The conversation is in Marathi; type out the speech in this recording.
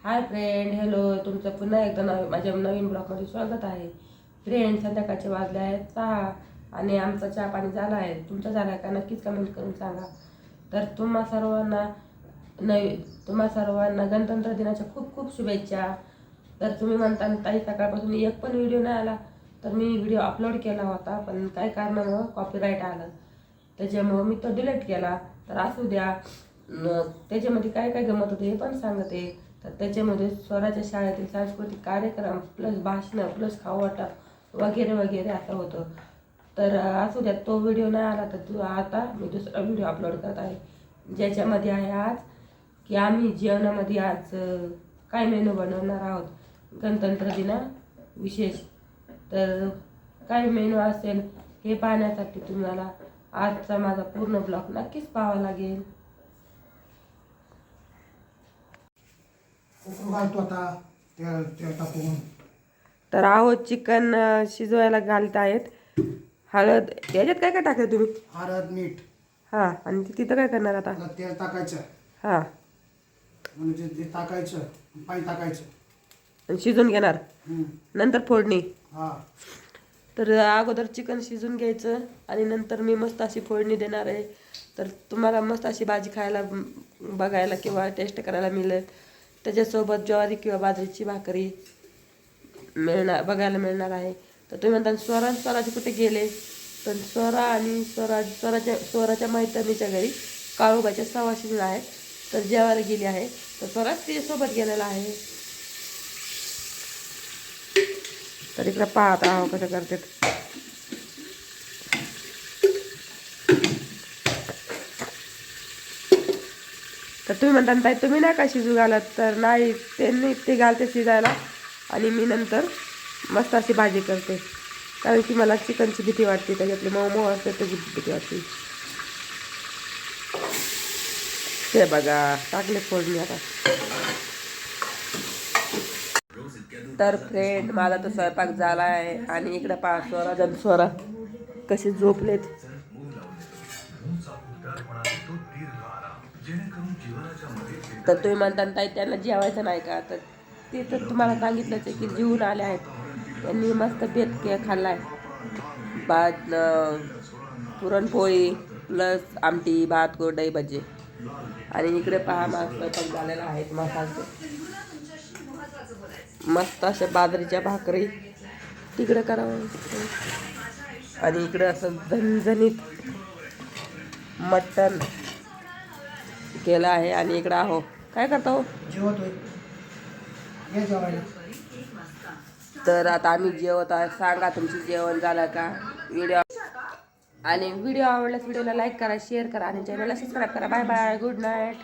Hi friend, hello. तुमचं पुन्हा एकदा माझ्या नवीन ब्लॉगमध्ये स्वागत आहे. फ्रेंड, संध्याकाळचे वाजले आहेत 6 आणि आमचा चहा पाणी झाला आहे. तुमचा झाला आहे का? नक्कीच कमेंट करून सांगा. तर तुम्हा सर्वांना गणतंत्र दिनाच्या खूप खूप शुभेच्छा. तर तुम्ही म्हणता ताई सकाळपासून एक पण व्हिडिओ नाही आला. तर मी व्हिडिओ अपलोड केला होता, पण काही कारणामुळं कॉपीराईट आलं, त्याच्यामुळं मी तो डिलीट केला. तर असू द्या. त्याच्यामध्ये काय काय गमत होते हे पण सांगते. तर त्याच्यामध्ये स्वराच्या शाळेतील सांस्कृतिक कार्यक्रम प्लस भाषणं प्लस खावटा वगैरे वगैरे असं होतं. तर असू द्या, तो व्हिडिओ नाही आला तर आता मी दुसरा व्हिडिओ अपलोड करत आहे, ज्याच्यामध्ये आहे आज की आम्ही जेवणामध्ये आज काय मेनू बनवणार आहोत गणतंत्र दिना विशेष. तर काय मेनू असेल हे पाहण्यासाठी तुम्हाला आजचा माझा पूर्ण ब्लॉग नक्कीच पाहावा लागेल. घालतो आता तेल टाकून. तर आहोत चिकन शिजवायला घालत आहेत. हळद याच्यात काय काय टाकलं तुम्ही? हळद मीठ. हां, आणि तिथं काय करणार आता? तेल टाकायचं. हां, म्हणजे ते टाकायचं, पाणी टाकायचं आणि शिजून घेणार. नंतर फोडणी. हा. तर अगोदर चिकन शिजून घ्यायचं आणि नंतर मी मस्त अशी फोडणी देणार आहे. तर तुम्हाला मस्त अशी भाजी खायला बघायला किंवा टेस्ट करायला मिळेल. त्याच्यासोबत ज्वारी किंवा बाजरीची भाकरी बघायला मिळणार आहे. तर तुम्ही म्हणता स्वराचे कुठे गेले? तर स्वराच्या मैत्रिणीच्या घरी काळूबाईच्या सवाशिणी आहेत, तर जेवायला गेली आहे. तर स्वराज तिच्यासोबत गेलेला आहे. तर इकडं पाहत आहो कसं करते. तर तुम्ही म्हणता ताई तुम्ही नाही का शिजू घालत? तर नाही, ते घालते शिजायला आणि मी नंतर मस्त अशी भाजी करते, कारण की मला चिकनची भीती वाटते. त्याच्यातले मऊ असते त्याची भीती वाटते. ते बघा टाकले फोडणी आता. तर फ्रेंड, माझा तर स्वयंपाक झाला आहे आणि इकडे पहा स्वरा कसे झोपलेत. तर तुम्ही म्हणता ताई त्यांना जेवायचं नाही का? तर ते तर तुम्हाला सांगितलंच आहे की जेवून आले आहेत. त्यांनी मस्त बेत खाल्ला आहे. पुरणपोळी प्लस आमटी भात कोरडई भजी. आणि इकडे पहा माझा स्वयंपाक झालेला आहे. मस्त अशा बाजरीच्या भाकरी तिकडे करावं आणि इकडे असं झणझणीत मटण केलं आहे. आणि इकडं आहो काय करता हो? जेवतोय. ये जेवायला. तर आता आम्ही जेवत आहे. सांगा तुमचं जेवण झालं का? व्हिडिओ आवडल्यास व्हिडिओला लाईक करा, शेअर करा आणि चॅनलला सबस्क्राईब करा. Bye bye, good night.